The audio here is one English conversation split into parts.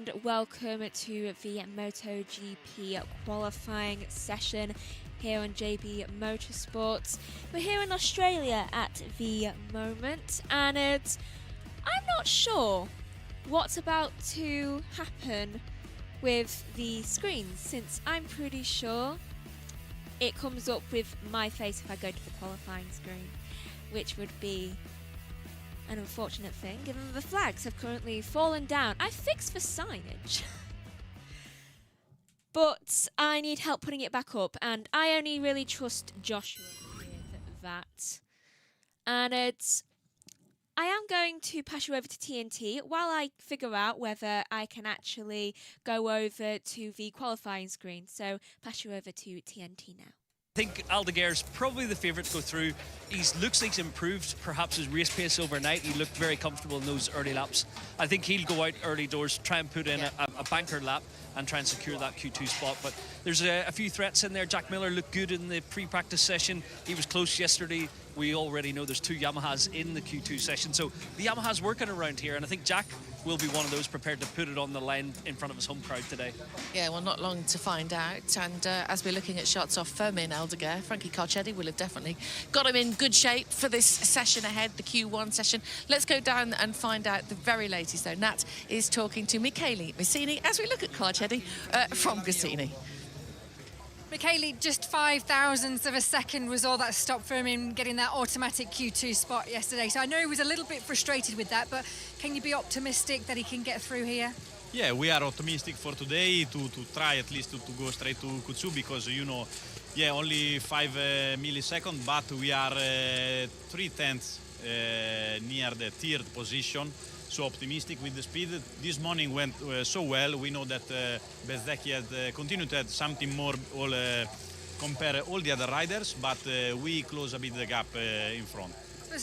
and welcome to the MotoGP qualifying session here on JB Motorsports. We're here in Australia at the moment, and I'm not sure what's about to happen with the screens, since I'm pretty sure it comes up with my face if I go to the qualifying screen, which would be an unfortunate thing, given the flags have currently fallen down. I fixed the signage, but I need help putting it back up, and I only really trust Joshua with that. And I am going to pass you over to TNT while I figure out whether I can actually go over to the qualifying screen. So pass you over to TNT now. I think Aldeguer's probably the favourite to go through. He looks like he's improved perhaps his race pace overnight. He looked very comfortable in those early laps. I think he'll go out early doors, try and put in a banker lap and try and secure that Q2 spot. But there's a few threats in there. Jack Miller looked good in the pre-practice session. He was close yesterday. We already know there's two Yamahas in the Q2 session. So the Yamaha's working around here, and I think Jack will be one of those prepared to put it on the line in front of his home crowd today. Yeah, well, not long to find out. And as we're looking at shots off Fermin Aldeguer, Frankie Carcetti will have definitely got him in good shape for this session ahead, the Q1 session. Let's go down and find out the very latest, though. Nat is talking to Michele Messini as we look at Carcetti from Gresini. Michele, just 0.005 of a second was all that stopped Fermin getting that automatic Q2 spot yesterday. So I know he was a little bit frustrated with that, but can you be optimistic that he can get through here? Yeah, we are optimistic for today to try at least to go straight to Q2 because, you know, yeah, only 5 milliseconds, but we are 3/10 near the third position. So optimistic with the speed. This morning went so well. We know that bsky had continued to have something more compare all the other riders, but we close a bit the gap in front.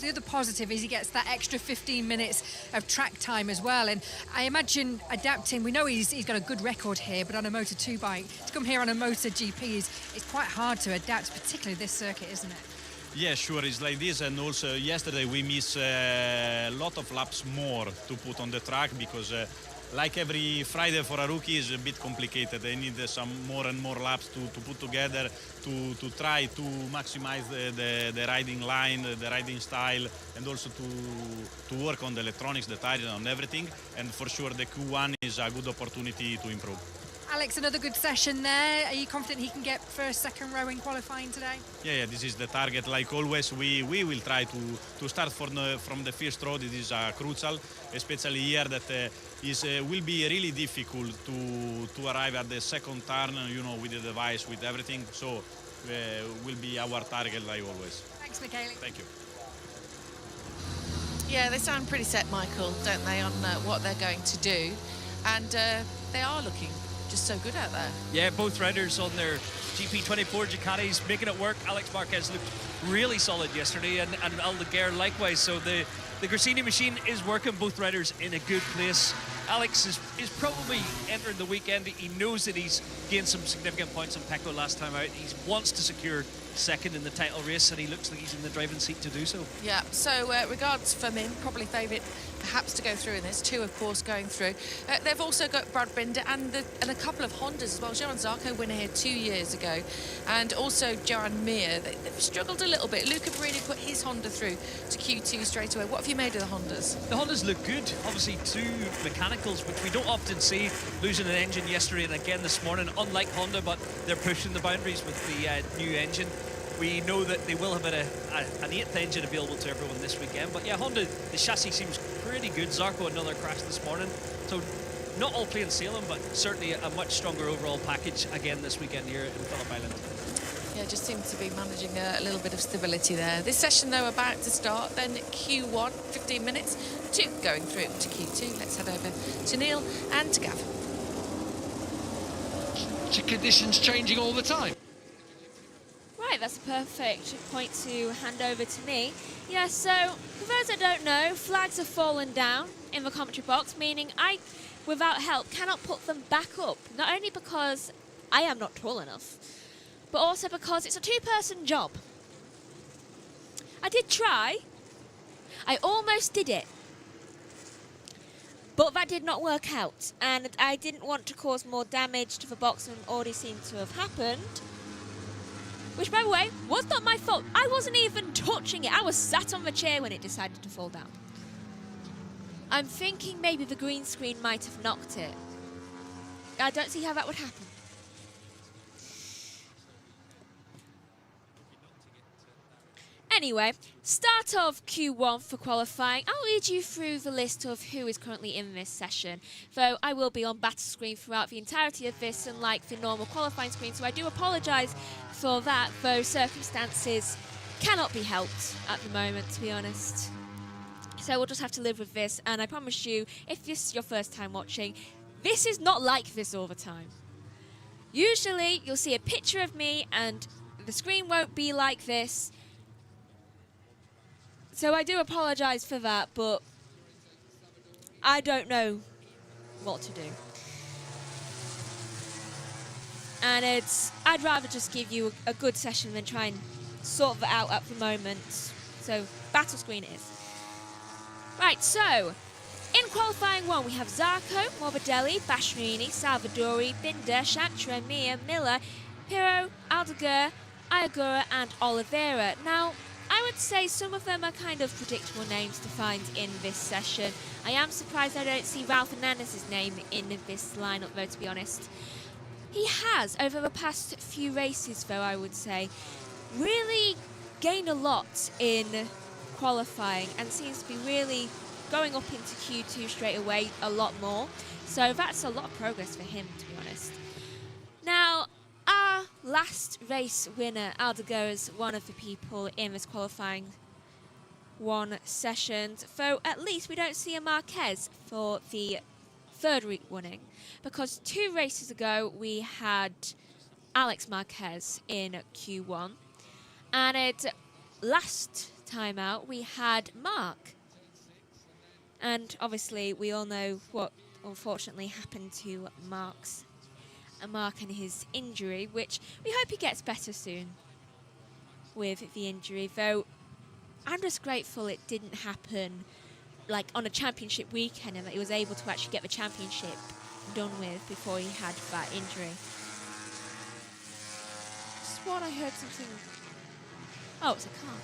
The other positive is he gets that extra 15 minutes of track time as well, and I imagine adapting. We know he's got a good record here, but on a Moto2 bike, to come here on a MotoGP it's quite hard to adapt, particularly this circuit, isn't it? Yeah, sure, it's like this, and also yesterday we missed a lot of laps more to put on the track because like every Friday for a rookie is a bit complicated. They need some more and more laps to put together to try to maximize the riding line, the riding style, and also to work on the electronics, the tires, and everything. And for sure the Q1 is a good opportunity to improve. Alex, another good session there. Are you confident he can get first, second row in qualifying today? Yeah, this is the target. Like always, we will try to start from the first row. This is crucial, especially here that will be really difficult to arrive at the second turn, you know, with the device, with everything. So will be our target like always. Thanks, Michele. Thank you. Yeah, they sound pretty set, Michael, don't they, on what they're going to do. And they are looking just so good out there. Yeah, both riders on their GP24 Ducatis making it work. Alex Marquez looked really solid yesterday, and Aldeguer likewise. So the Gresini machine is working, both riders in a good place. Alex is probably entering the weekend. He knows that he's gained some significant points on Pecco last time out. He wants to secure second in the title race, and he looks like he's in the driving seat to do so. Yeah, so regards for Min, probably favourite perhaps to go through in this. Two, of course, going through. They've also got Brad Binder and a couple of Hondas as well. Johan Zarco winner here 2 years ago, and also Johan Mir. They've struggled a little bit. Luca Marini put his Honda through to Q2 straight away. What have you made of the Hondas? The Hondas look good. Obviously, two mechanicals, which we don't often see, losing an engine yesterday and again this morning. Unlike Honda, but they're pushing the boundaries with the new engine. We know that they will have an 8th engine available to everyone this weekend. But yeah, Honda, the chassis seems pretty good. Zarco, another crash this morning. So not all plain sailing, but certainly a much stronger overall package again this weekend here in Phillip Island. Yeah, just seems to be managing a little bit of stability there. This session, though, about to start. Then Q1, 15 minutes, 2 going through to Q2. Let's head over to Neil and to Gav. Conditions changing all the time. Right, that's a perfect point to hand over to me. Yeah, so for those that don't know, flags have fallen down in the commentary box, meaning I, without help, cannot put them back up. Not only because I am not tall enough, but also because it's a two-person job. I did try. I almost did it. But that did not work out, and I didn't want to cause more damage to the box than already seemed to have happened. Which, by the way, was not my fault. I wasn't even touching it. I was sat on the chair when it decided to fall down. I'm thinking maybe the green screen might have knocked it. I don't see how that would happen. Anyway, start of Q1 for qualifying. I'll lead you through the list of who is currently in this session, though I will be on battle screen throughout the entirety of this, unlike the normal qualifying screen, so I do apologise for that, though circumstances cannot be helped at the moment, to be honest. So we'll just have to live with this, and I promise you, if this is your first time watching, this is not like this all the time. Usually, you'll see a picture of me, and the screen won't be like this. So I do apologise for that, but I don't know what to do. And I'd rather just give you a good session than try and sort that out at the moment. So, battle screen it is. Right, so, in qualifying 1, we have Zarco, Morbidelli, Bashrini, Salvadori, Binder, Chantra, Mir, Miller, Pirro, Aldeguer, Iagura, and Oliveira. Now, I would say some of them are kind of predictable names to find in this session. I am surprised I don't see Ralph Hernandez's name in this lineup, though, to be honest. He has, over the past few races, though, I would say, really gained a lot in qualifying and seems to be really going up into Q2 straight away a lot more. So that's a lot of progress for him, to be honest. Now, our last race winner, Aldeguer, is one of the people in this qualifying 1 session, though at least we don't see a Marquez for the 3rd week winning, because 2 races ago we had Alex Marquez in Q1, and last time out we had Mark. And obviously we all know what unfortunately happened to Mark and his injury, which we hope he gets better soon with the injury, though I'm just grateful it didn't happen like on a championship weekend and that he was able to actually get the championship done with before he had that injury. Swore I heard something. Oh, it's a car.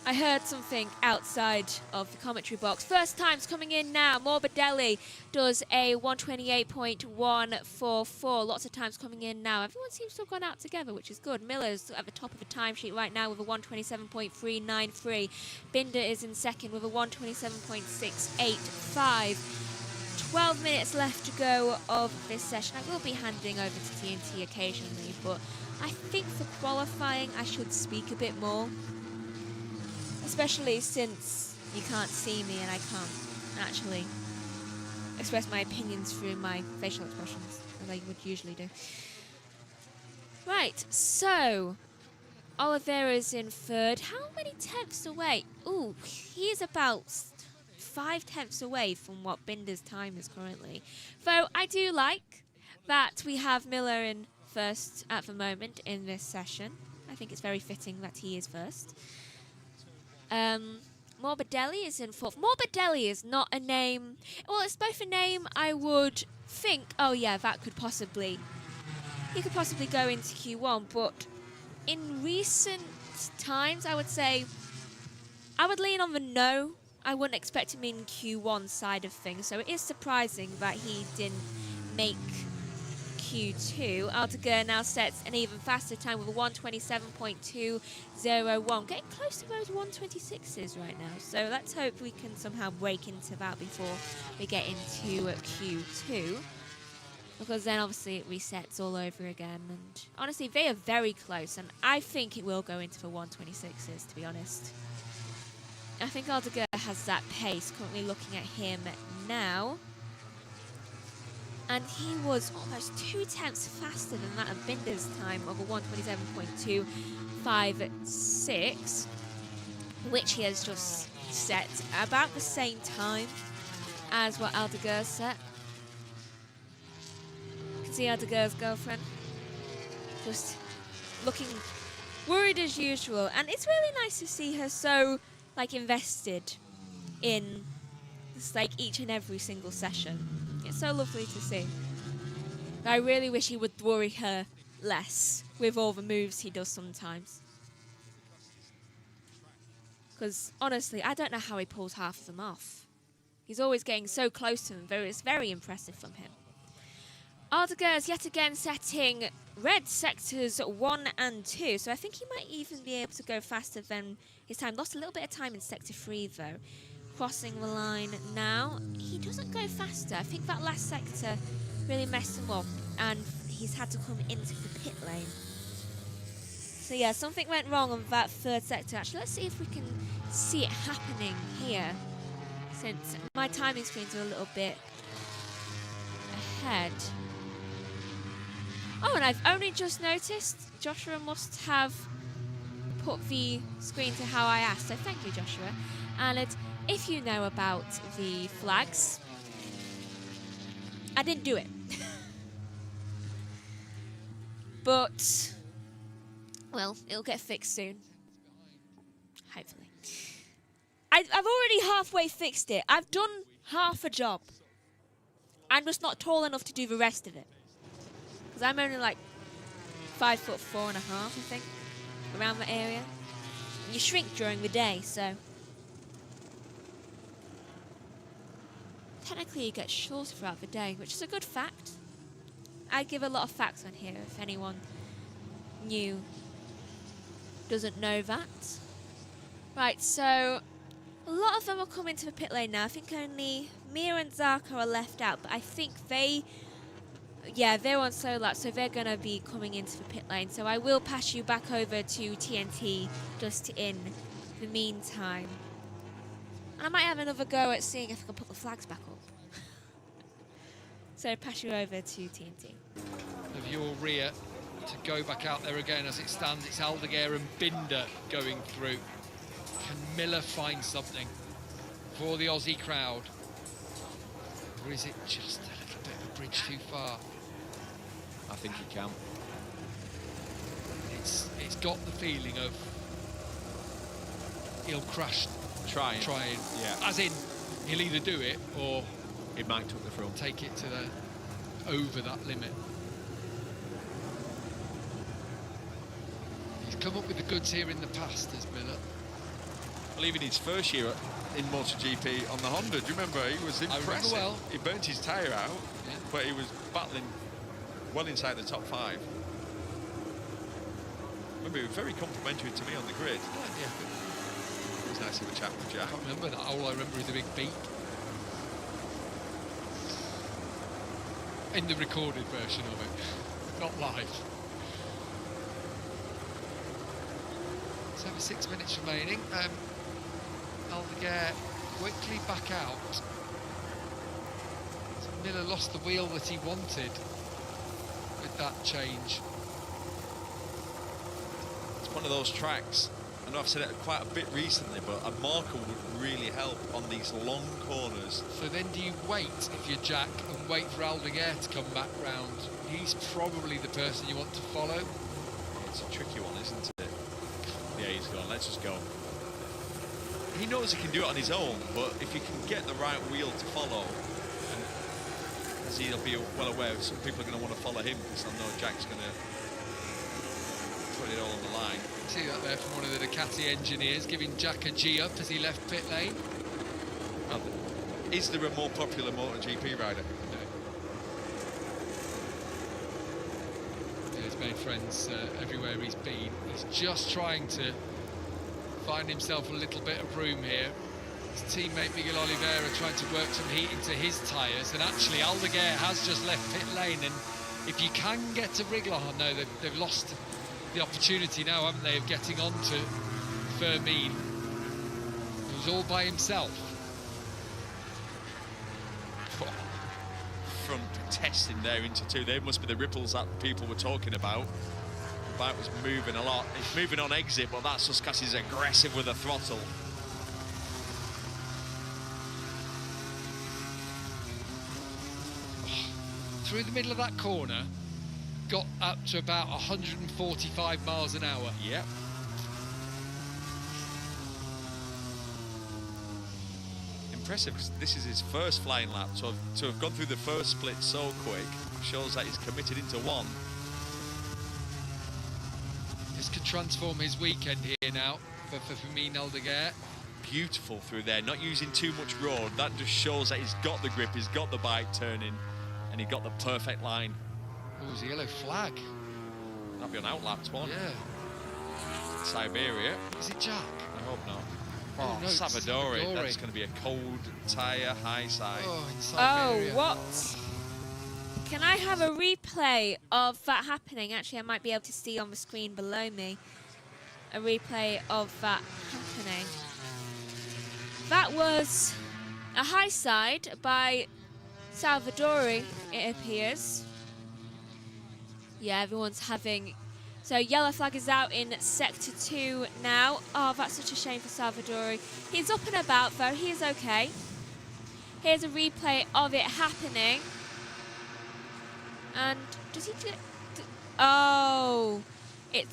I heard something outside of the commentary box. First time's coming in now. Morbidelli does a 128.144. Lots of times coming in now. Everyone seems to have gone out together, which is good. Miller's at the top of the timesheet right now with a 127.393. Binder is in second with a 127.685. 12 minutes left to go of this session. I will be handing over to TNT occasionally, but I think for qualifying I should speak a bit more. Especially since you can't see me and I can't actually express my opinions through my facial expressions, as I would usually do. Right, so Oliveira's in 3rd. How many tenths away? Ooh, he is about 5 tenths away from what Binder's time is currently. Though I do like that we have Miller in 1st at the moment in this session. I think it's very fitting that he is 1st. Morbidelli is in 4th. Morbidelli is not a name. Well, it's both a name I would think, oh yeah, that could possibly, he could possibly go into Q1, but in recent times, I would say, I would lean on the no. I wouldn't expect him in Q1 side of things, so it is surprising that he didn't make Q2. Aldeguer now sets an even faster time with a 127.201. Getting close to those 126s right now. So let's hope we can somehow break into that before we get into Q2. Because then obviously it resets all over again. And honestly, they are very close. And I think it will go into the 126s, to be honest. I think Aldeguer has that pace. Currently looking at him now. And he was almost 2 tenths faster than that of Binder's time of a 127.256, which he has just set about the same time as what Aldeguer set. You can see Aldeguer's girlfriend just looking worried as usual, and it's really nice to see her so like invested in flags like each and every single session. It's so lovely to see. I really wish he would worry her less with all the moves he does sometimes. Because honestly, I don't know how he pulls half of them off. He's always getting so close to them. It's very impressive from him. Aldeguer is yet again setting red sectors 1 and 2. So I think he might even be able to go faster than his time. Lost a little bit of time in sector 3 though. Crossing the line now. He doesn't go faster. I think that last sector really messed him up. And he's had to come into the pit lane. So yeah, something went wrong on that third sector. Actually, let's see if we can see it happening here. Since my timing screens are a little bit ahead. Oh, and I've only just noticed Joshua must have put the screen to how I asked. So thank you, Joshua. And if you know about the flags, I didn't do it. But, well, it'll get fixed soon. Hopefully. I've already halfway fixed it. I've done half a job. I'm just not tall enough to do the rest of it. Because I'm only like 5'4.5", I think, around the area. And you shrink during the day, so. Technically you get shorter throughout the day, which is a good fact. I give a lot of facts on here if anyone new doesn't know that. Right, so a lot of them are coming to the pit lane now. I think only Mia and Zarko are left out, but I think they're on solo lap, so they're going to be coming into the pit lane. So I will pass you back over to TNT just in the meantime. And I might have another go at seeing if I can put the flags back up. So pass you over to TNT. Of your rear to go back out there again as it stands. It's Aldeguer and Binder going through. Can Miller find something for the Aussie crowd? Or is it just a little bit of a bridge too far? I think he can. It's got the feeling of he'll crash trying. Yeah. As in, he'll either do it or He might took the front. take it to over that limit. He's come up with the goods here in the past, as Miller. Well, even his first year in MotoGP on the Honda, do you remember? He was impressive. I remember well. He burnt his tyre out, Yeah. but he was battling well inside the top 5. Remember, he was very complimentary to me on the grid. Yeah. It was nice to have a chat with Jack. I can't remember that. All I remember is the big beak. In the recorded version of it, not live. So 6 minutes remaining. Aldeguer quickly back out. So Miller lost the wheel that he wanted with that change. It's one of those tracks. I know I've said it quite a bit recently, but a marker would really help on these long corners. So then do you wait if you're Jack and wait for Aldeguer to come back round? He's probably the person you want to follow. It's a tricky one, isn't it? Yeah, he's gone. Let's just go. He knows he can do it on his own, but if you can get the right wheel to follow, and as he'll be well aware, some people are going to want to follow him because I know Jack's going to put it all on the line. See that there from one of the Ducati engineers giving Jack a G up as he left pit lane. Is there a more popular MotoGP rider? No. Yeah, he's made friends everywhere he's been. He's just trying to find himself a little bit of room here. His teammate Miguel Oliveira trying to work some heat into his tyres, and actually Aldeguer has just left pit lane, and if you can get to Wrigley, no, they've lost the opportunity now, haven't they, of getting on to Firmin, who's all by himself. Front testing there into 2. They must be the ripples that people were talking about. The bike was moving a lot. It's moving on exit, but that's just because he's aggressive with the throttle. Through the middle of that corner, got up to about 145 miles an hour. impressive because this is his first flying lap. So to have gone through the first split so quick shows that he's committed into one. This could transform his weekend here now for Fermin Aldeguer. Beautiful through there, not using too much road. That just shows that he's got the grip, he's got the bike turning, and he got the perfect line. Oh, there's a yellow flag. That'll be on outlaps one. Yeah. Siberia. Is it Jack? I hope not. Oh, no, it's Savadori. Savadori. That's going to be a cold tyre, high side. Oh, in Oh, Siberia. what? Can I have a replay of that happening? Actually, I might be able to see on the screen below me a replay of that happening. That was a high side by Salvadori, it appears. Yeah, everyone's having... So yellow flag is out in Sector 2 now. Oh, that's such a shame for Salvadori. He's up and about, though. He is okay. Here's a replay of it happening. And does he get... Oh, it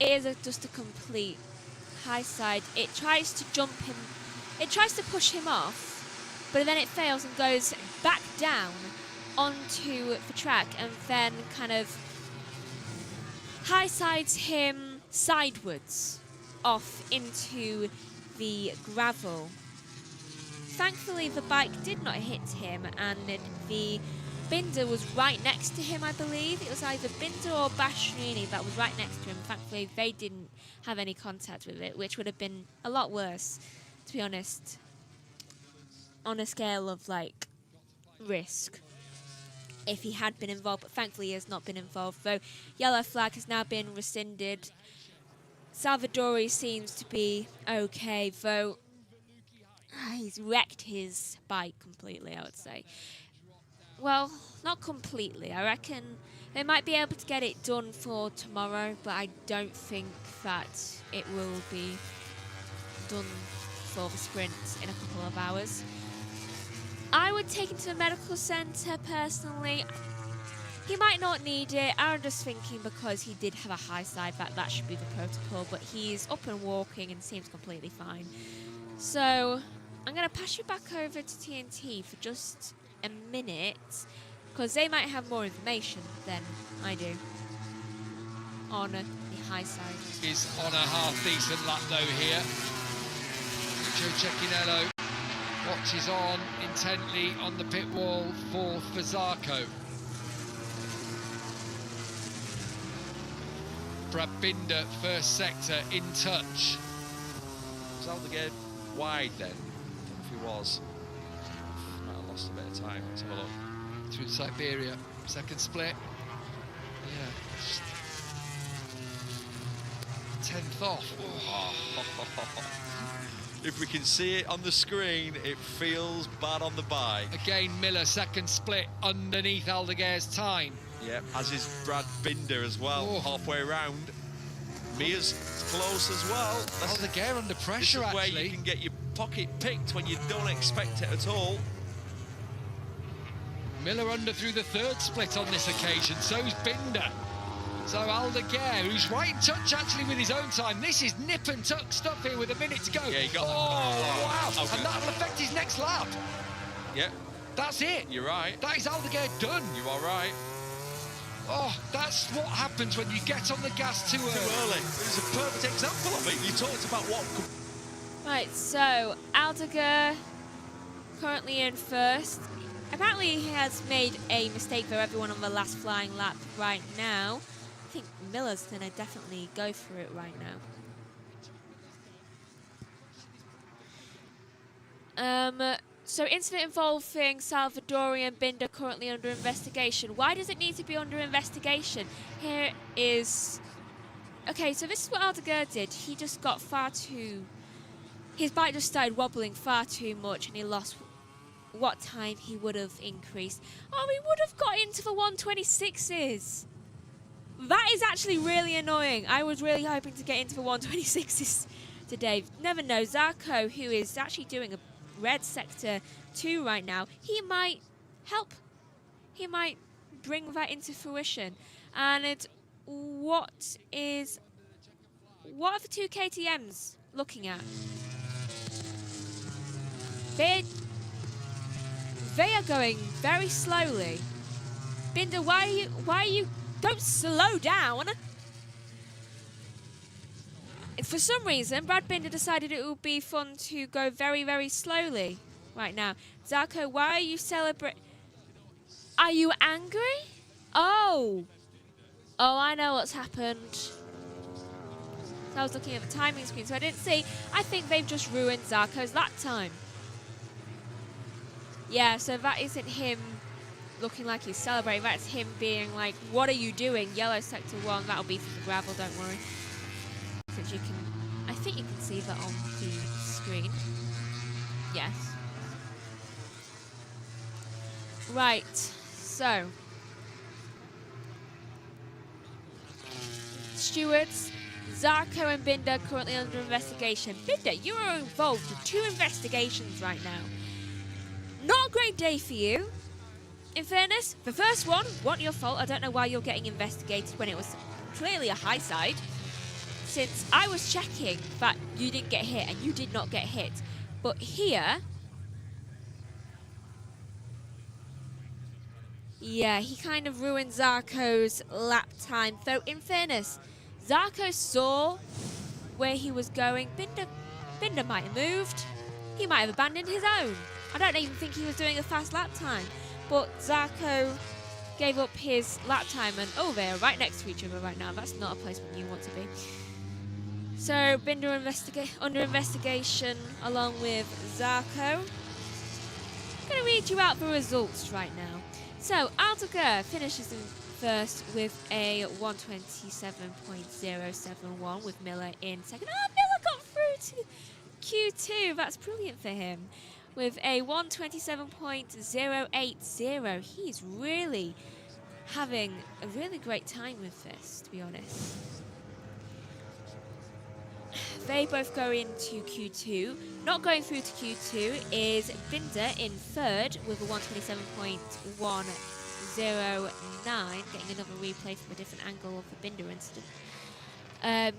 is just a complete high side. It tries to jump him. It tries to push him off, but then it fails and goes back down onto the track and then kind of high sides him sidewards off into the gravel. Thankfully, the bike did not hit him, and the Binder was right next to him, I believe. It was either Binder or Bastrini that was right next to him. Thankfully, they didn't have any contact with it, which would have been a lot worse, to be honest, on a scale of, like, risk, if he had been involved. But thankfully, he has not been involved, though yellow flag has now been rescinded. Salvadori seems to be okay, though he's wrecked his bike completely, I would say. Well, not completely. I reckon they might be able to get it done for tomorrow, but I don't think that it will be done for the sprint in a couple of hours. I would take him to the medical centre personally. He might not need it. I'm just thinking because he did have a high side that should be the protocol, but he's up and walking and seems completely fine. So I'm going to pass you back over to TNT for just a minute, because they might have more information than I do on the high side. Is on a half-decent lap, though, here. Joe Cecchinello watches on intently on the pit wall for Zarco. Brad Binder, first sector, in touch. Was Aldeguer wide then? I don't know if he was. Might have lost a bit of time. Let's have a look. Through Siberia, second split. Yeah. 10th off. Oh. If we can see it on the screen, it feels bad on the bike. Again, Miller, second split underneath Aldeguer's time. Yep, as is Brad Binder as well, halfway round. Mia's close as well. Aldeguer under pressure, this is actually. where you can get your pocket picked when you don't expect it at all. Miller under through the third split on this occasion, so's Binder. So Aldeguer, who's right in touch actually with his own time. This is nip and tuck stuff here with a minute to go. Yeah, he got that. Oh, wow. Okay. And that'll affect his next lap. Yep. That's it. You're right. That is Aldeguer done. You are right. Oh, that's what happens when you get on the gas too early. Too early. It was a perfect example of it. You talked about what... Right, so Aldeguer currently in first. Apparently he has made a mistake for everyone on the last flying lap right now. I think Miller's going to definitely go for it right now. So incident involving Salvadori and Binder currently under investigation. Why does it need to be under investigation? Here is... Okay, so this is what Aldeguer did. He just got far too... His bike just started wobbling far too much and he lost what time he would have increased. Oh, he would have got into the 126s. That is actually really annoying. I was really hoping to get into the 126s today. Never know. Zarco, who is actually doing a red sector 2 right now, he might help. He might bring that into fruition. And what are the two KTMs looking at? they are going very slowly. Binder, why are you, don't slow down. For some reason, Brad Binder decided it would be fun to go very, very slowly right now. Zarko, why are you celebrating? Are you angry? Oh, I know what's happened. So I was looking at the timing screen, so I didn't see. I think they've just ruined Zarko's lap time. Yeah, so that isn't him looking like he's celebrating. That's him being like, what are you doing? Yellow sector 1, that'll be for the gravel, don't worry. Since you can, I think you can see that on the screen. Yes. Right, so. Stewards, Zarko and Binder currently under investigation. Binder, you are involved in 2 investigations right now. Not a great day for you. In fairness, the first one, wasn't your fault. I don't know why you're getting investigated when it was clearly a high side. Since I was checking that you didn't get hit and you did not get hit. But here, yeah, he kind of ruined Zarko's lap time. Though, in fairness, Zarko saw where he was going. Binder might have moved. He might have abandoned his own. I don't even think he was doing a fast lap time. But Zarko gave up his lap time and, oh, they're right next to each other right now. That's not a place where you want to be. So, Binder under investigation along with Zarko. I'm going to read you out the results right now. So, Aldeguer finishes in first with a 127.071 with Miller in second. Oh, Miller got through to Q2. That's brilliant for him. With a 127.080. He's really having a really great time with this, to be honest. They both go into Q2. Not going through to Q2 is Binder in third with a 127.109, getting another replay from a different angle of the Binder incident.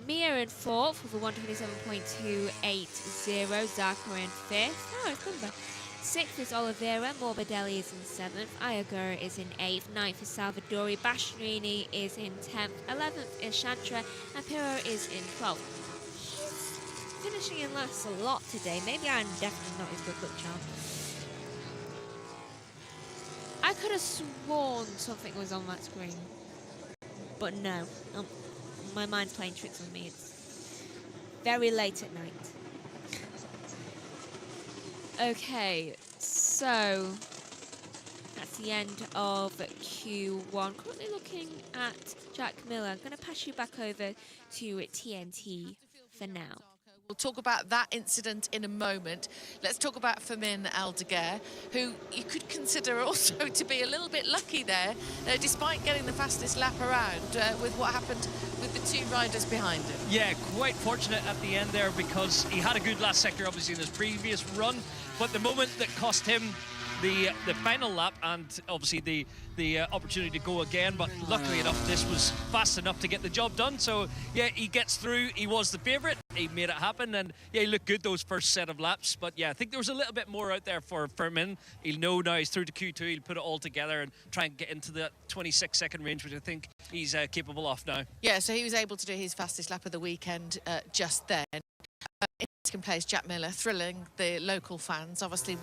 Mia in fourth with a 127.280, Zarko in fifth. Oh, it's Binder. Sixth is Oliveira, Morbidelli is in seventh, Ayagura is in eighth, ninth is Salvadori, Bastianini is in 10th, 11th is Shantra, and Pirro is in 12th. Finishing in last a lot today. Maybe I'm definitely not his good luck charm. I could have sworn something was on that screen, but no. My mind's playing tricks on me. It's very late at night. Okay, so that's the end of Q1. Currently looking at Jack Miller. I'm going to pass you back over to TNT for now. We'll talk about that incident in a moment. Let's talk about Firmin Aldeguer, who you could consider also to be a little bit lucky there, despite getting the fastest lap around with what happened with the 2 riders behind him. Yeah, quite fortunate at the end there because he had a good last sector, obviously, in his previous run. But the moment that cost him the final lap and obviously the opportunity to go again, but luckily enough this was fast enough to get the job done. So yeah, he gets through. He was the favourite. He made it happen, and yeah, he looked good those first set of laps. But yeah, I think there was a little bit more out there for Firmin. He'll know now he's through to Q2. He'll put it all together and try and get into the 26-second range, which I think he's capable of now. Yeah, so he was able to do his fastest lap of the weekend just then. In second place, Jack Miller, thrilling the local fans. Obviously,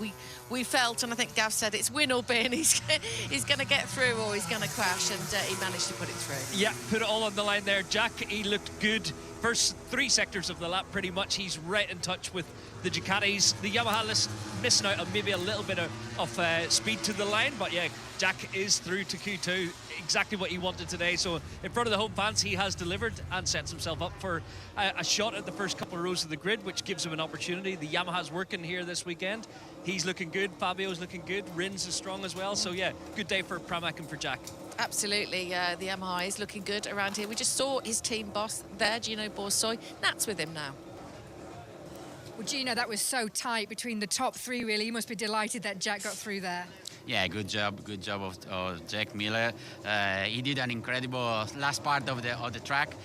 we felt, and I think Gav said, it's win or bin. He's going to get through or he's going to crash, and he managed to put it through. Yeah, put it all on the line there. Jack, he looked good. First 3 sectors of the lap, pretty much, he's right in touch with the Ducatis. The Yamaha missing out on maybe a little bit of speed to the line, but yeah, Jack is through to Q2. Exactly what he wanted today. So in front of the home fans, he has delivered and sets himself up for a shot at the first couple of rows of the grid, which gives him an opportunity. The Yamaha's working here this weekend. He's looking good. Fabio's looking good. Rins is strong as well. So yeah, good day for Pramac and for Jack. Absolutely, the Yamaha is looking good around here. We just saw his team boss there, Gino Borsoy. Nat's with him now. Well, Gino, that was so tight between the top three, really. You must be delighted that Jack got through there. Yeah, good job of Jack Miller. He did an incredible last part of the track.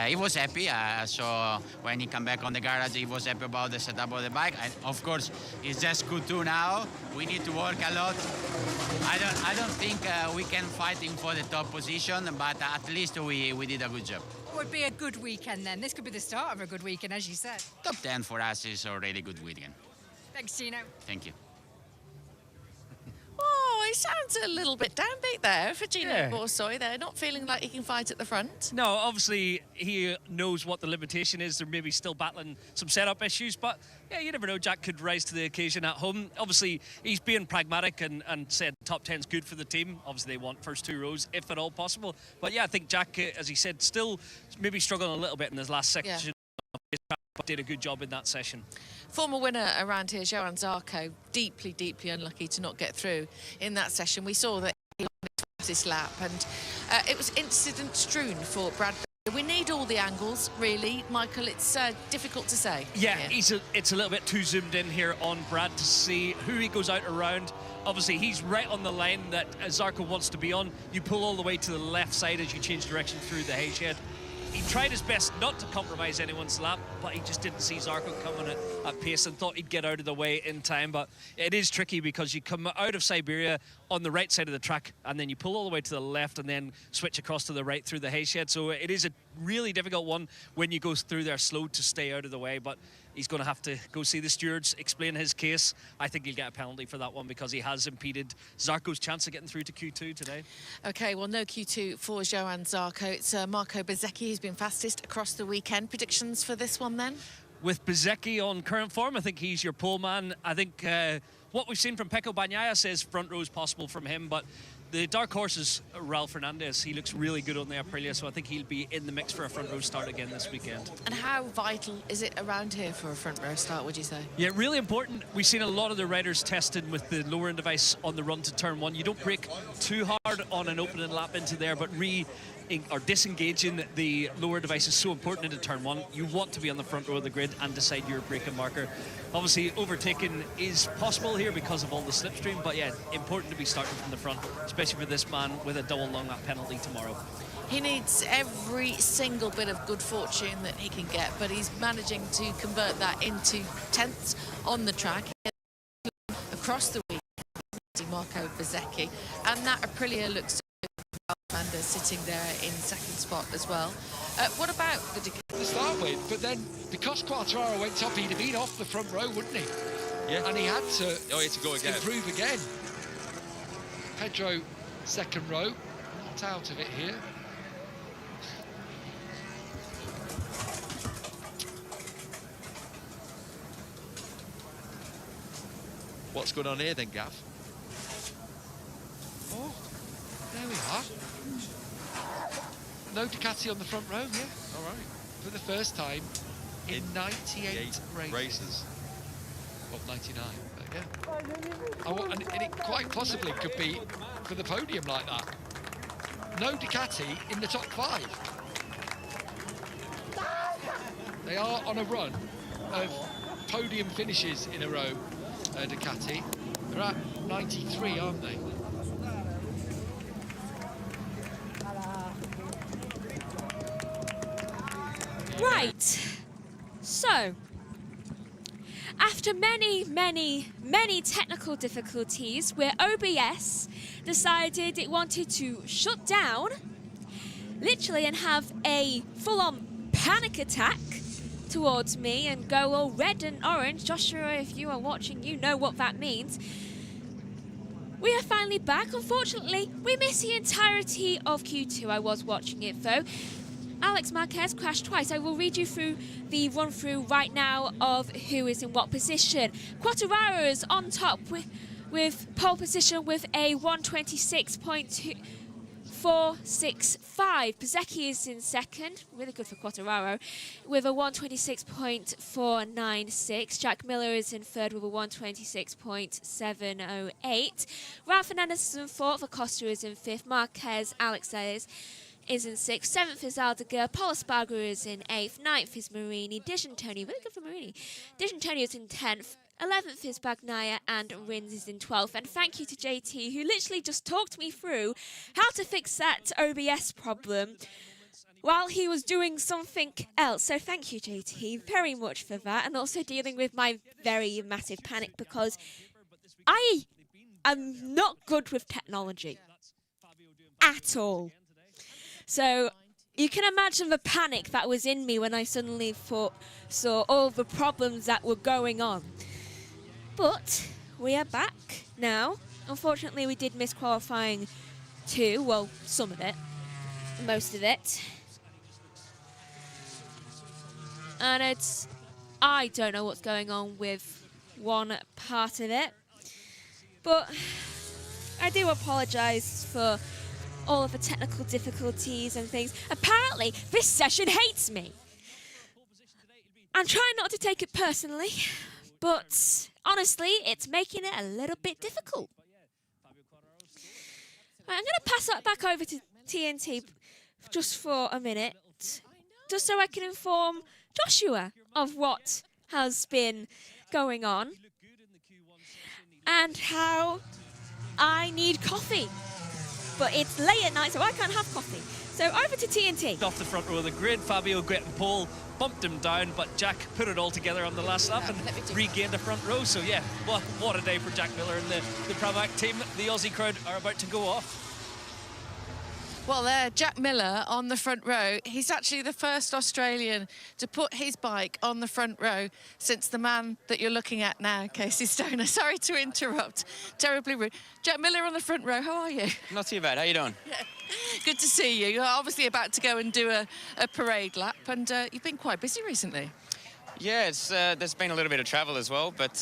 He was happy. So when he came back on the garage, he was happy about the setup of the bike. And of course, it's just Q2 now. We need to work a lot. I don't think we can fight him for the top position, but at least we did a good job. It would be a good weekend then. This could be the start of a good weekend, as you said. Top 10 for us is already a good weekend. Thanks, Gino. Thank you. Oh, he sounds a little bit downbeat there for Gino Borsoy. They're not feeling like he can fight at the front. No, obviously he knows what the limitation is. They're maybe still battling some setup issues, but yeah, you never know. Jack could rise to the occasion at home. Obviously, he's being pragmatic and said top 10's good for the team. Obviously, they want first two rows, if at all possible. But yeah, I think Jack, as he said, still maybe struggling a little bit in his last section. Yeah. But did a good job in that session. Former winner around here, Johan Zarco, deeply, deeply unlucky to not get through in that session. We saw that he won his fastest lap, and it was incident-strewn for Brad. We need all the angles, really, Michael. It's difficult to say. Yeah, it's a little bit too zoomed in here on Brad to see who he goes out around. Obviously, he's right on the line that Zarco wants to be on. You pull all the way to the left side as you change direction through the hay shed. He tried his best not to compromise anyone's lap, but he just didn't see Zarco coming at pace and thought he'd get out of the way in time. But it is tricky because you come out of Siberia on the right side of the track and then you pull all the way to the left and then switch across to the right through the hay shed. So it is a really difficult one when you go through there slow to stay out of the way. But he's going to have to go see the stewards, explain his case. I think he'll get a penalty for that one because he has impeded Zarco's chance of getting through to Q2 today. OK, well, no Q2 for Johan Zarco. It's Marco Bezzecchi who's been fastest across the weekend. Predictions for this one, then? With Bezzecchi on current form, I think he's your pole man. I think what we've seen from Pecco Bagnaia says front row is possible from him, but the dark horse is Raul Fernandez. He looks really good on the Aprilia, so I think he'll be in the mix for a front row start again this weekend. And how vital is it around here for a front row start, would you say? Yeah, really important. We've seen a lot of the riders tested with the lowering device on the run to turn one. You don't brake too hard on an opening lap into there, but disengaging the lower device is so important into turn one. You want to be on the front row of the grid and decide your braking marker. Obviously, overtaking is possible here because of all the slipstream, but yeah, important to be starting from the front, especially for this man with a double long lap penalty tomorrow. He needs every single bit of good fortune that he can get, but he's managing to convert that into tenths on the track across the week. Marco Bezzecchi, and that Aprilia looks sitting there in second spot as well. What about the Ducati to start with? But then, because Quartararo went top, he'd have been off the front row, wouldn't he? Yeah. And he had to, go again. Improve again. Pedro, second row, not out of it here. What's going on here then, Gav? Oh, there we are. No Ducati on the front row, yeah. All right. For the first time in 98 races. Well, 99, but yeah. Oh, and it quite possibly could be for the podium like that. No Ducati in the top 5. They are on a run of podium finishes in a row, Ducati. They're at 93, aren't they? Right, so after many technical difficulties where OBS decided it wanted to shut down literally and have a full-on panic attack towards me and go all red and orange. Joshua, if you are watching, you know what that means. We are finally back. Unfortunately, we missed the entirety of Q2. I was watching it though. Alex Marquez crashed twice. I will read you through the run-through right now of who is in what position. Quartararo is on top with pole position with a 126.465. Bezzecchi is in second, really good for Quartararo, with a 126.496. Jack Miller is in third with a 126.708. Raul Fernandez is in fourth. Acosta is in fifth. Marquez, Alex says, is in 6th, 7th is Aldegar, Paul Espargaro is in 8th, 9th is Marini, Dijantonio, really good for Marini, Dijantonio is in 10th, 11th is Bagnaia, and Rins is in 12th. And thank you to JT, who literally just talked me through how to fix that OBS problem while he was doing something else. So thank you, JT, very much for that, and also dealing with my very massive panic, because I am not good with technology at all. So you can imagine the panic that was in me when I suddenly saw all the problems that were going on. But we are back now. Unfortunately, we did miss qualifying 2. Well, some of it. Most of it. And I don't know what's going on with one part of it. But I do apologise for all of the technical difficulties and things. Apparently, this session hates me. I'm trying not to take it personally, but honestly, it's making it a little bit difficult. Right, I'm going to pass that back over to TNT just for a minute, just so I can inform Joshua of what has been going on and how I need coffee. But it's late at night, so I can't have coffee. So over to TNT. Off the front row, the grid, Fabio getting pole, bumped him down, but Jack put it all together on the last lap and regained the front row. So yeah, what a day for Jack Miller and the Pramac team. The Aussie crowd are about to go off. Well, Jack Miller on the front row. He's actually the first Australian to put his bike on the front row since the man that you're looking at now, Casey Stoner. Sorry to interrupt. Terribly rude. Jack Miller on the front row, how are you? Not too bad. How you doing? Yeah. Good to see you. You're obviously about to go and do a parade lap, and you've been quite busy recently. Yeah, there's been a little bit of travel as well, but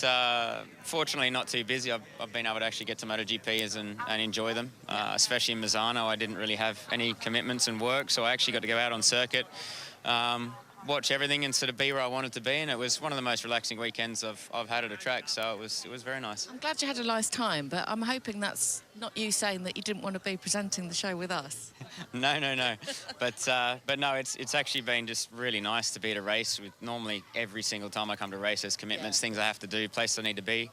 fortunately not too busy. I've been able to actually get to MotoGPs and enjoy them, especially in Misano. I didn't really have any commitments and work, so I actually got to go out on circuit, watch everything and sort of be where I wanted to be, and it was one of the most relaxing weekends I've had at a track, so it was very nice. I'm glad you had a nice time, but I'm hoping that's not you saying that you didn't want to be presenting the show with us. No. But no, it's actually been just really nice to be at a race. With normally every single time I come to a race, there's commitments, things I have to do, places I need to be,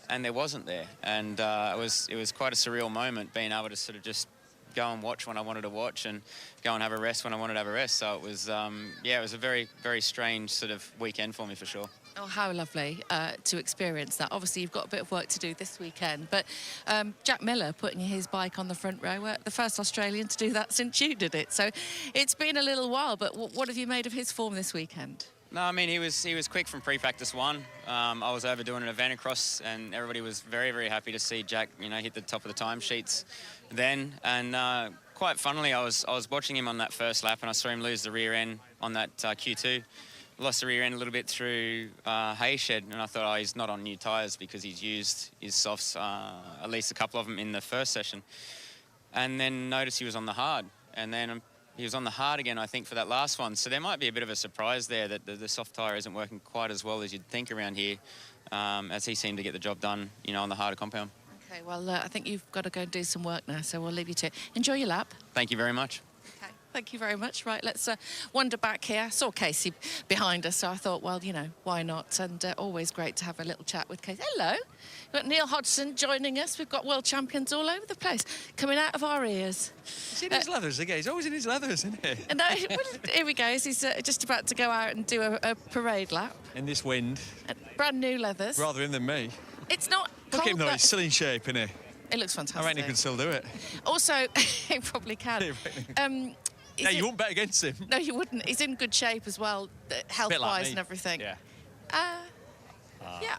and there wasn't there. And it was quite a surreal moment being able to sort of just go and watch when I wanted to watch and go and have a rest when I wanted to have a rest. So it was, it was a very, very strange sort of weekend for me for sure. Oh, how lovely to experience that. Obviously, you've got a bit of work to do this weekend, but Jack Miller putting his bike on the front row, the first Australian to do that since you did it. So it's been a little while, but what have you made of his form this weekend? No, I mean, he was quick from pre-practice 1. I was over doing an event across, and everybody was very, very happy to see Jack, hit the top of the timesheets then. And quite funnily, I was watching him on that first lap, and I saw him lose the rear end on that Q2. Lost the rear end a little bit through Hayshed, and I thought, oh, he's not on new tyres because he's used his softs, at least a couple of them in the first session. And then noticed he was on the hard, and then he was on the hard again, I think, for that last one. So there might be a bit of a surprise there that the soft tyre isn't working quite as well as you'd think around here, as he seemed to get the job done, on the harder compound. Okay, well, I think you've got to go and do some work now, so we'll leave you to it. Enjoy your lap. Thank you very much. Okay, thank you very much. Right, let's wander back here. I saw Casey behind us, so I thought, well, why not? And always great to have a little chat with Casey. Hello. We've got Neil Hodgson joining us. We've got world champions all over the place, coming out of our ears. He's in his leathers again. He's always in his leathers, isn't he? And here we go. He's just about to go out and do a parade lap. In this wind. Brand new leathers. Rather him than me. It's not Look cold. at him though, he's still in shape, isn't he? It looks fantastic. I reckon he can still do it. Also, he probably can. Yeah, you wouldn't bet against him. No, you wouldn't. He's in good shape as well, health-wise like and everything. Yeah. Yeah.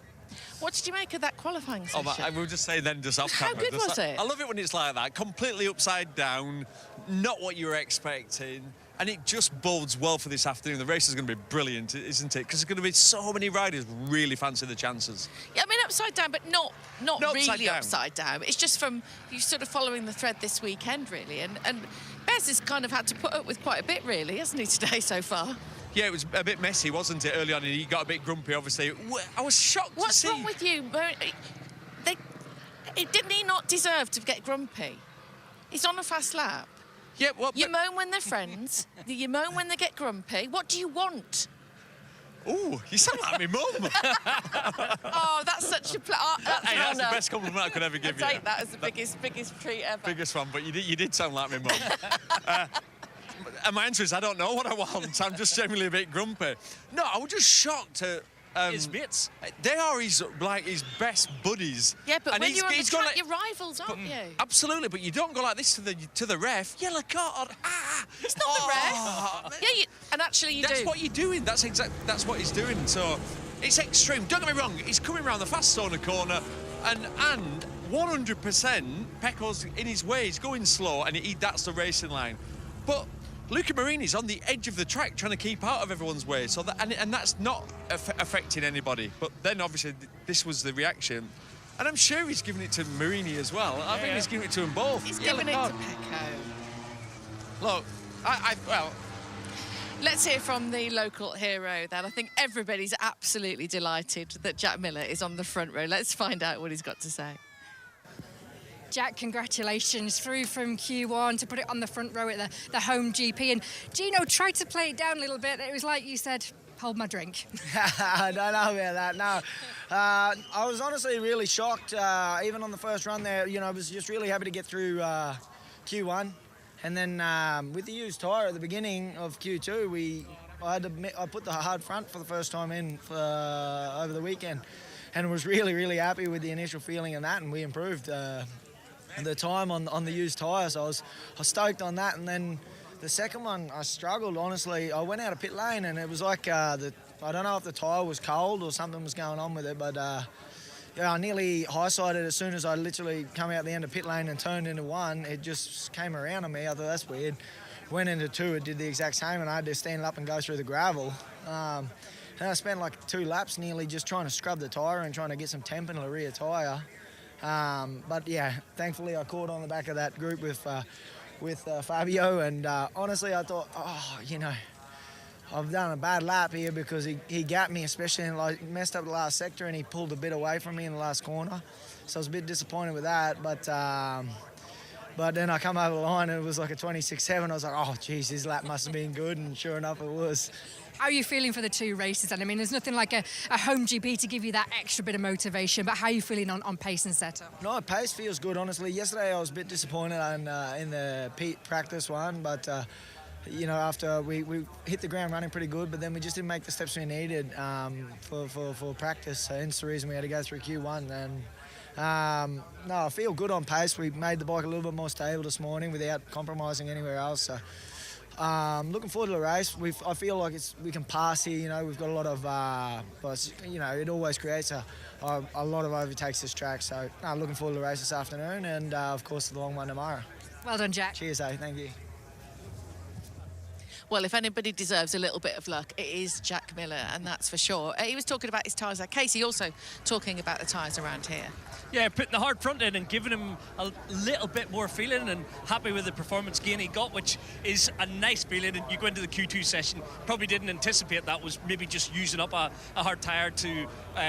What did you make of that qualifying session? We were just saying then, just off camera. How good was it? I love it when it's like that, completely upside down, not what you were expecting, and it just bodes well for this afternoon. The race is going to be brilliant, isn't it? Because there's going to be so many riders really fancy the chances. Yeah, I mean upside down, but not really upside down. It's just from you sort of following the thread this weekend, really, and Bez has kind of had to put up with quite a bit, really, hasn't he, today so far? Yeah, it was a bit messy, wasn't it, early on? And he got a bit grumpy, obviously. I was shocked to see... What's wrong with you? Didn't he not deserve to get grumpy? He's on a fast lap. Yeah, well, You moan when they're friends. You moan when they get grumpy. What do you want? Ooh, you sound like me mum. Oh, that's such a that's Hey, an that's the honour. best compliment I could ever give you. Take that as the biggest treat ever. Biggest one, but you did sound like me mum. And my answer is I don't know what I want. I'm just generally a bit grumpy. No, I was just shocked at his mates. They are his best buddies. Yeah, but And when you're on the track, like, you're rivals, aren't you? absolutely, but you don't go like this to the ref. Yellow card. It's not the ref. Yeah, and actually you That's do. what you're doing. That's what he's doing. So it's extreme. Don't get me wrong. He's coming around the fast zone corner, and 100% Pecco's in his way. He's going slow, and that's the racing line. But Luca Marini's on the edge of the track trying to keep out of everyone's way, so and that's not affecting anybody. But then obviously this was the reaction, and I'm sure he's giving it to Marini as well. I think he's giving it to them both. He's giving it to Pecco. Look, well. Let's hear from the local hero then. I think everybody's absolutely delighted that Jack Miller is on the front row. Let's find out what he's got to say. Jack, congratulations, through from Q1 to put it on the front row at the home GP. And Gino tried to play it down a little bit. It was like you said, hold my drink. I don't know about that, no. I was honestly really shocked, even on the first run there. You know, I was just really happy to get through Q1. And then with the used tyre at the beginning of Q2, I put the hard front for the first time in over the weekend. And was really, really happy with the initial feeling of that, and we improved the time on the used tyre, so I was stoked on that. And then the second one, I struggled, honestly. I went out of pit lane, and it was like, I don't know if the tyre was cold or something was going on with it, but yeah, I nearly high-sided as soon as I literally come out the end of pit lane and turned into one. It just came around on me. I thought, that's weird. Went into two, it did the exact same, and I had to stand up and go through the gravel. And I spent like 2 laps nearly just trying to scrub the tyre and trying to get some temp in the rear tyre. But yeah, thankfully I caught on the back of that group with Fabio, and honestly I thought, you know, I've done a bad lap here because he got me, especially in like messed up the last sector, and he pulled a bit away from me in the last corner. So I was a bit disappointed with that, but then I come over the line and it was like a 26.7. I was like, oh geez, this lap must have been good, and sure enough it was. How are you feeling for the 2 races? And I mean, there's nothing like a home GP to give you that extra bit of motivation, but how are you feeling on pace and setup? No, pace feels good, honestly. Yesterday I was a bit disappointed in the practice one, but you know, after we hit the ground running pretty good, but then we just didn't make the steps we needed for practice. So hence the reason we had to go through Q1. And no, I feel good on pace. We made the bike a little bit more stable this morning without compromising anywhere else. So looking forward to the race. I feel like we can pass here. You know, we've got a lot of, but you know, it always creates a lot of overtakes this track. So no, looking forward to the race this afternoon, and of course the long one tomorrow. Well done, Jack. Cheers, thank you. Well, if anybody deserves a little bit of luck, it is Jack Miller, and that's for sure. He was talking about his tyres there. Casey also talking about the tyres around here. Yeah, putting the hard front in and giving him a little bit more feeling, and happy with the performance gain he got, which is a nice feeling. And you go into the Q2 session, probably didn't anticipate that, was maybe just using up a hard tyre to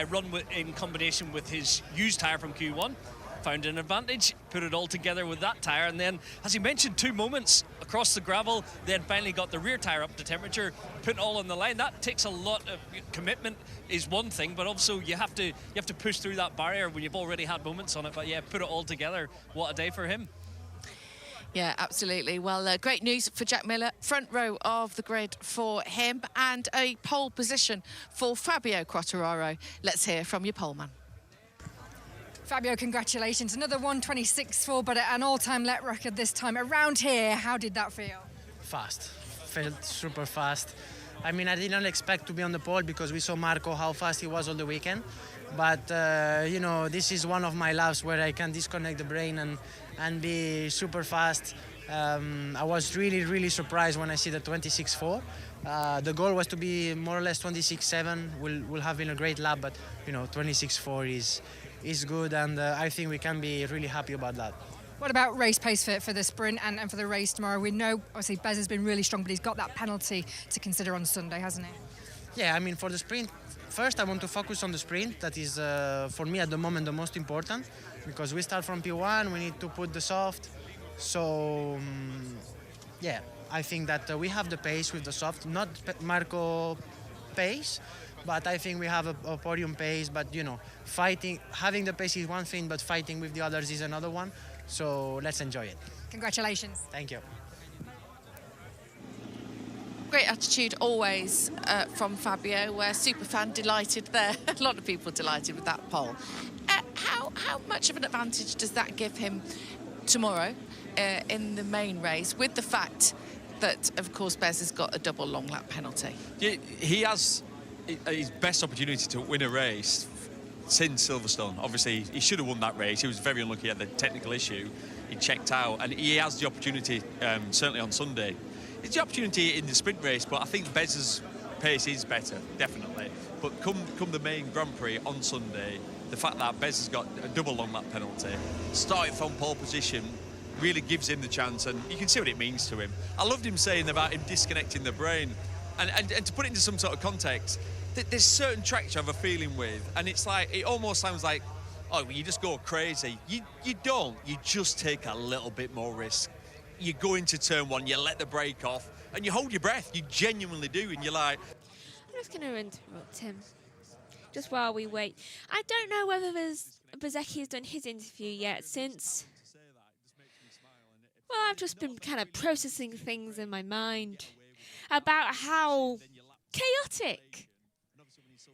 run in combination with his used tyre from Q1. Found an advantage, put it all together with that tyre, and then, as he mentioned, 2 moments across the gravel, then finally got the rear tyre up to temperature, put it all on the line. That takes a lot of commitment, is one thing, but also you have to push through that barrier when you've already had moments on it. But yeah, put it all together. What a day for him. Yeah, absolutely. Well, great news for Jack Miller. Front row of the grid for him, and a pole position for Fabio Quartararo. Let's hear from your poleman. Fabio, congratulations. Another 126.4, but an all-time lap record this time. Around here, how did that feel? Fast. Felt super fast. I mean, I didn't expect to be on the pole because we saw Marco how fast he was all the weekend. But, you know, this is one of my laps where I can disconnect the brain and be super fast. I was really, really surprised when I see the 26.4. The goal was to be more or less 26.7. We'll have been a great lap, but, you know, 26.4 is good, and I think we can be really happy about that. What about race pace for the sprint and for the race tomorrow? We know, obviously, Bez has been really strong, but he's got that penalty to consider on Sunday, hasn't he? Yeah, I mean, for the sprint, first I want to focus on the sprint. That is, for me at the moment, the most important, because we start from P1, we need to put the soft. So Yeah, I think that we have the pace with the soft, not Marco pace, but I think we have a podium pace. But you know, having the pace is one thing, but fighting with the others is another one. So let's enjoy it. Congratulations. Thank you. Great attitude always from Fabio. We're super fan delighted there. A lot of people delighted with that pole. How much of an advantage does that give him tomorrow in the main race, with the fact that, of course, Bez has got a double long lap penalty? Yeah, he has his best opportunity to win a race since Silverstone. Obviously, he should have won that race. He was very unlucky at the technical issue. He checked out, and he has the opportunity, certainly on Sunday. It's the opportunity in the sprint race, but I think Bez's pace is better, definitely. But come the main Grand Prix on Sunday, the fact that Bez has got a double long lap penalty, starting from pole position, really gives him the chance, and you can see what it means to him. I loved him saying about him disconnecting the brain, and to put it into some sort of context, there's certain tracks you have a feeling with, and it's like, it almost sounds like, oh, you just go crazy. You don't. You just take a little bit more risk. You go into turn one, you let the brake off, and you hold your breath. You genuinely do, and you're like... I'm just going to interrupt him, just while we wait. I don't know whether Bezzecchi has done his interview yet, since... Well, I've just been kind of processing things in my mind about how chaotic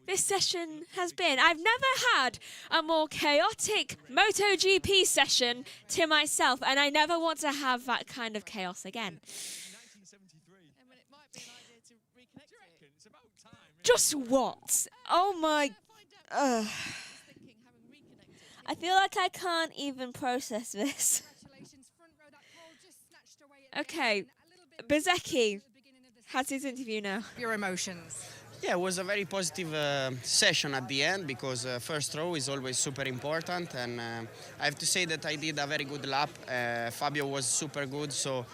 this session has been. I've never had a more chaotic MotoGP session to myself, and I never want to have that kind of chaos again. Just what? Oh my... I feel like I can't even process this. Okay, Bezzecchi has his interview now. Your emotions. Yeah, it was a very positive session at the end, because first row is always super important, and I have to say that I did a very good lap. Fabio was super good, so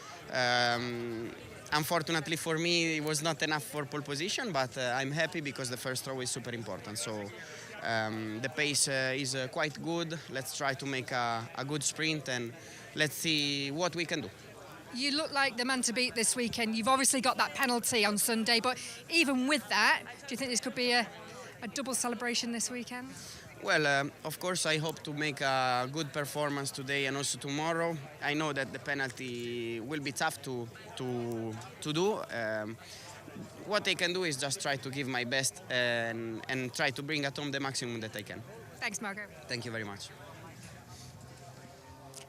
unfortunately for me it was not enough for pole position, but I'm happy because the first row is super important. So the pace is quite good. Let's try to make a good sprint, and let's see what we can do. You look like the man to beat this weekend. You've obviously got that penalty on Sunday, but even with that, do you think this could be a double celebration this weekend? Well, of course, I hope to make a good performance today and also tomorrow. I know that the penalty will be tough to do. What I can do is just try to give my best and try to bring at home the maximum that I can. Thanks, Marco. Thank you very much.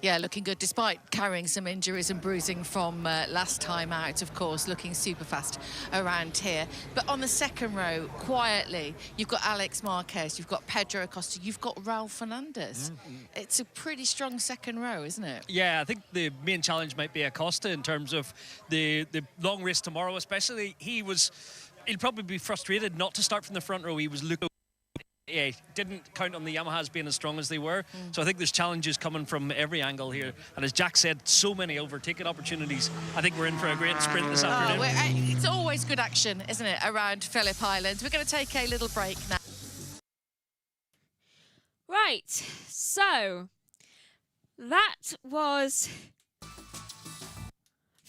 Yeah, looking good, despite carrying some injuries and bruising from last time out, of course, looking super fast around here. But on the second row, quietly, you've got Alex Marquez, you've got Pedro Acosta, you've got Raul Fernandez. It's a pretty strong second row, isn't it? Yeah, I think the main challenge might be Acosta in terms of the long race tomorrow, especially. He'll probably be frustrated not to start from the front row. He was looking... Yeah, didn't count on the Yamahas being as strong as they were. So I think there's challenges coming from every angle here. And as Jack said, so many overtaking opportunities. I think we're in for a great sprint this afternoon. It's always good action, isn't it, around Phillip Island. We're going to take a little break now. Right, so that was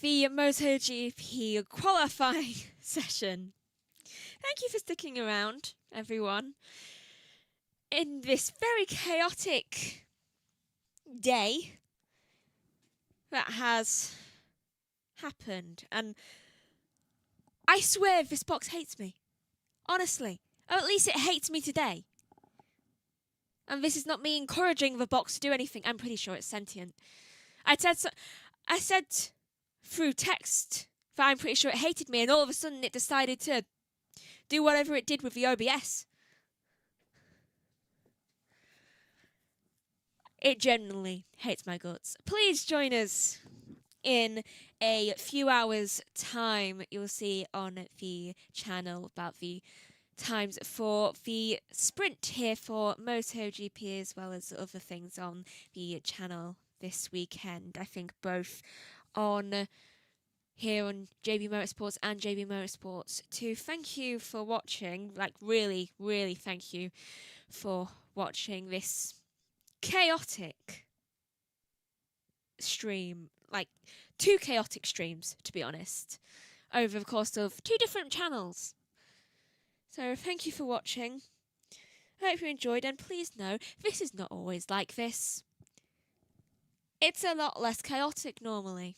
the MotoGP qualifying session. Thank you for sticking around, everyone, in this very chaotic day that has happened. And I swear this box hates me. Honestly. Or at least it hates me today. And this is not me encouraging the box to do anything. I'm pretty sure it's sentient. I said through text that I'm pretty sure it hated me, and all of a sudden it decided to do whatever it did with the OBS. It genuinely hates my guts. Please join us in a few hours' time. You'll see on the channel about the times for the sprint here for MotoGP, as well as other things on the channel this weekend. I think both on here on JB Motorsports and JB Motorsports 2. Thank you for watching. Like, really, really thank you for watching this chaotic stream. Like, 2 chaotic streams, to be honest, over the course of 2 different channels. So thank you for watching. I hope you enjoyed, and please know this is not always like this. It's a lot less chaotic normally.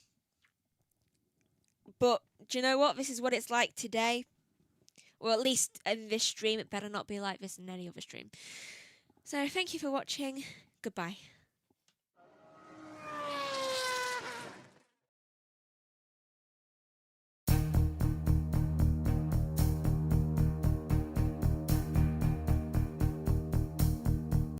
But do you know what? This is what it's like today. Or at least in this stream, it better not be like this in any other stream. So thank you for watching. Goodbye.